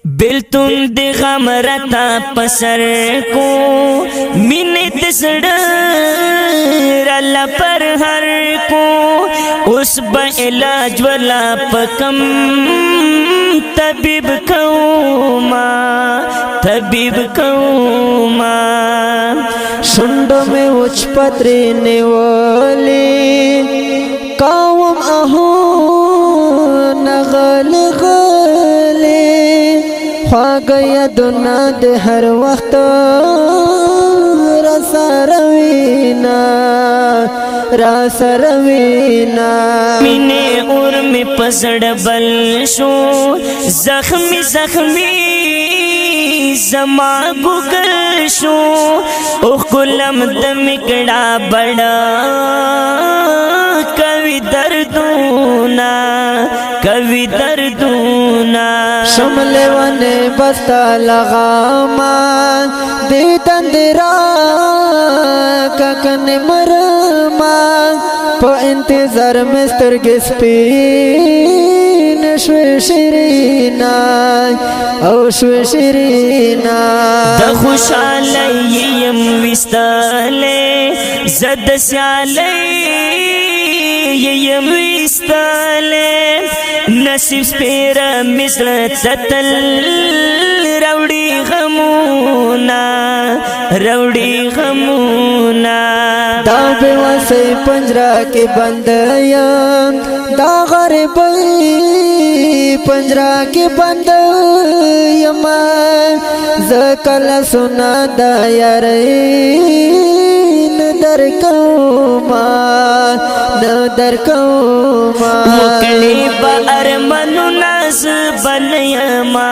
बिल्तुम दे गम रता पसर को मिने दसड़ रला पर हर को उस इलाज वाला पकम तबीब कौमा शुंड में उच्च पत्री नेवली कावम अहो नगल गले ख्वा गया दुना दे हर वक्त रस रवीना मिने उर में पसड़ बल शो जख्मी जमा गुगल शो ओ कुलम दमिकड़ा बड़ा कवि दर्दूना शमले वने बस्ता लगामा दे तंदरा ककन मरमा पो इंतजार में स्तरगिस पीन श्वेशिरीना ओ श्वेशिरीना द खुशाले यम विस्ताले जद स्याले यम विस्ताले नसीब पेरा मिस्र ततल रौड़ी गमूना दाबे वसे पंजरा के बंदया दागर पंजरा के बंदया जकल सुना दायर नदर कौमा मुकली बार मनु नाज बनयमा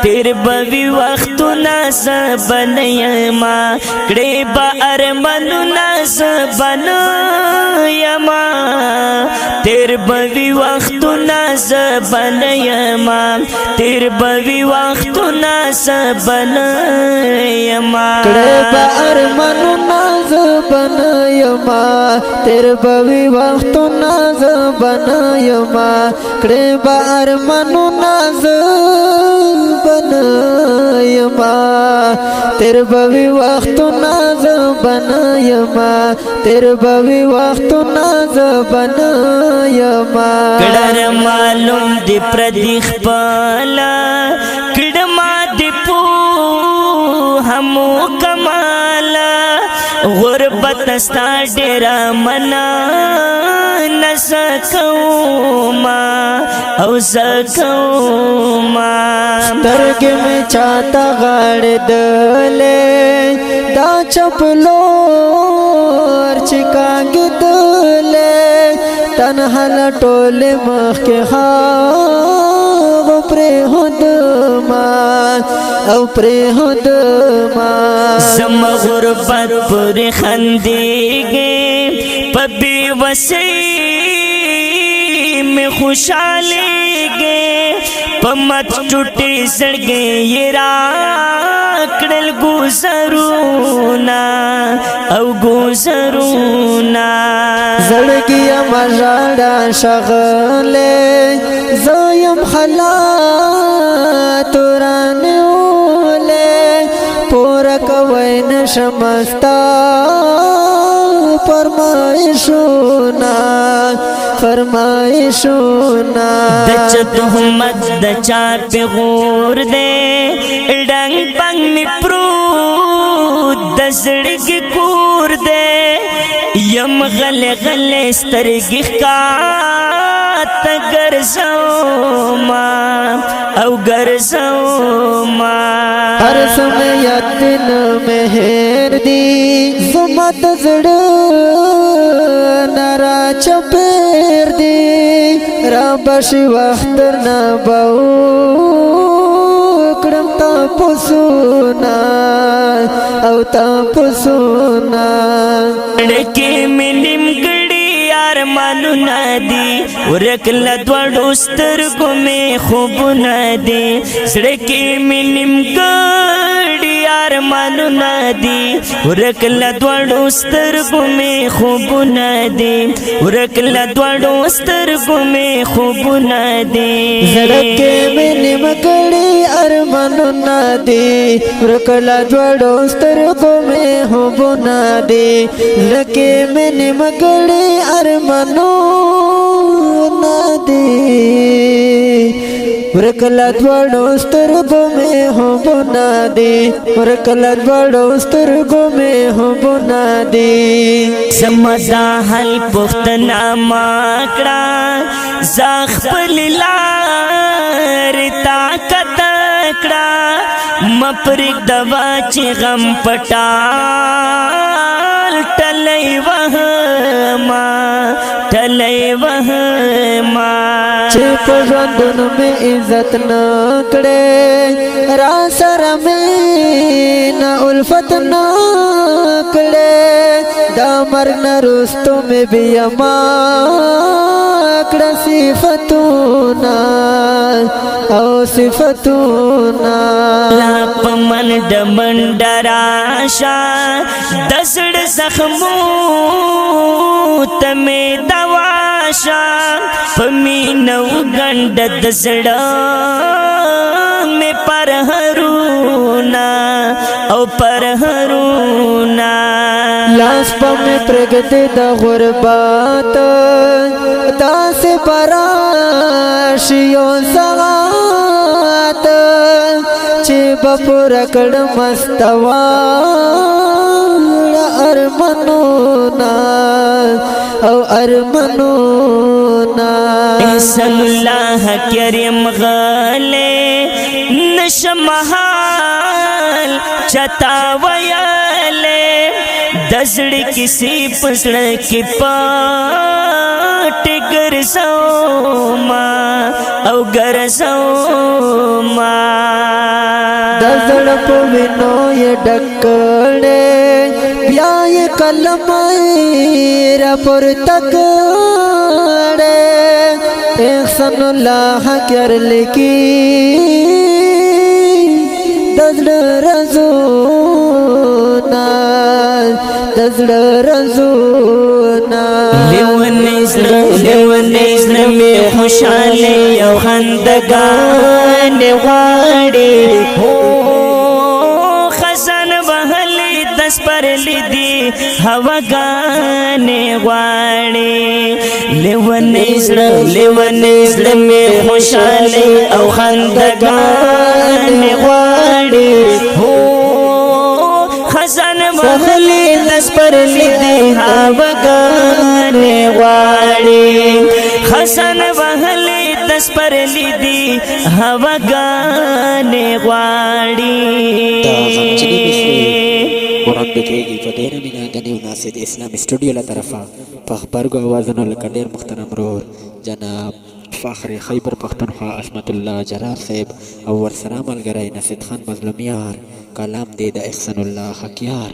तेर बवी वक्त नाज बनयमा कड़े बार मनु नाज बनयमा तेर बवी वक्त नाज बनयमा तेर बवी वक्त नाज बनयमा कड़े बार मनु नाज बनयमा तेर बवी वक्त नाज बनयमा कड़े बार मनु नाज बनयमा तेर बवी वक्त नाज बनयमा तेर बवी वक्त नाज बनयमा कड़र मालूम दि प्रदीख पाला किड़मा दिपू हमो कमाला गुरबत स्ता डेरा मना न सकौमा दरगे में चाता गाड़ दले दा चपलो चिकाग दले तनहल टोले मख के प्रेहदमा सम गुरबत पूरे खंदेगे पबी वसी में खुशालेगे पमत टूटे सड़गे ये राकड़ल गुजरूना जड़गिया मजाड़ा शगले ज़यम खला तुराने ओले पूरा कवैन शमस्ता फरमाइशुना दच तुहमत दचा पे गौर दे डंग पंग में प्रू दसड़ की कूर दे यम गले गले स्तरगी का गरजौमा हर समय दिन मेहर दी जुमत जड़ नरा चपेर दी रबश वक्त न बहु क्रम तपसुना के मिलिम गड़ी यार मालू नदी उरकला द्वाडोस्तर को में खूब नदी सड़के मिलिम गड़ी यार मालू ارمانونه دي ورک لدوړو سترګو مې خوبونه دي ورک لدوړو سترګو مې خوبونه دي زړه کې مې نیم کړي ارمانونه دي ورک لدوړو سترګو مې خوبونه دي زړه کې مې نیم کړي ارمانونه دي ورک لدوړو سترګو مې خوبونه دي ورک لدوړو سترګو مې خوبونه دي زما دا حل پختنا ماکړه زخ پللار طاقت کړه مپرګ دوا چې غم پټال ټلې وهما چې په ژوندون مې عزت نه کړې را سره مې نه الفت نه کړې دا مرګ نه رستو مې بیا ما کړه صفتونه او صفتونه لا پمن دمن دراشا دسړ زخمو تمه دواشا پمینو غند دسړه می پر هرونا او پر هرونا لاس پم پرګت د غربت داسې پراشیو سغات چې بپور کړ مستوا ارمنونا او ارمنونا احسن الله کریم غاله نشمحال چتا ویاله دزړ کسی پسړ کی پټ ګرځوما او ګرځوما دزړ په وینو یې ډکړې بیا یې کلمه را پر تکړې احسان الله کر لکی دزړ رزونا دزړ رزونا لیونیز نمی خوشاله یو خندگان غاړي هو خزان بهلی دس پر لیدي هواګان غاړي لیونیز نمی خوشاله او خندگان غاړي هو خزان بهلی دس پر لیدي هواګان غاړي خزان بهلی دس پر لیدي هواګان غاړي وړاندې کېږي په ډېره مینه د نیو ناسد اسلامي سټوډیو له طرفه په خبرګو اوازونو لکه ډېر محترم رور جناب فخر خیبر پښتونخوا عصمت الله جرار صاحب او ورسره ملګری نصید خان مظلومیار کلام دی د احسان الله حقیار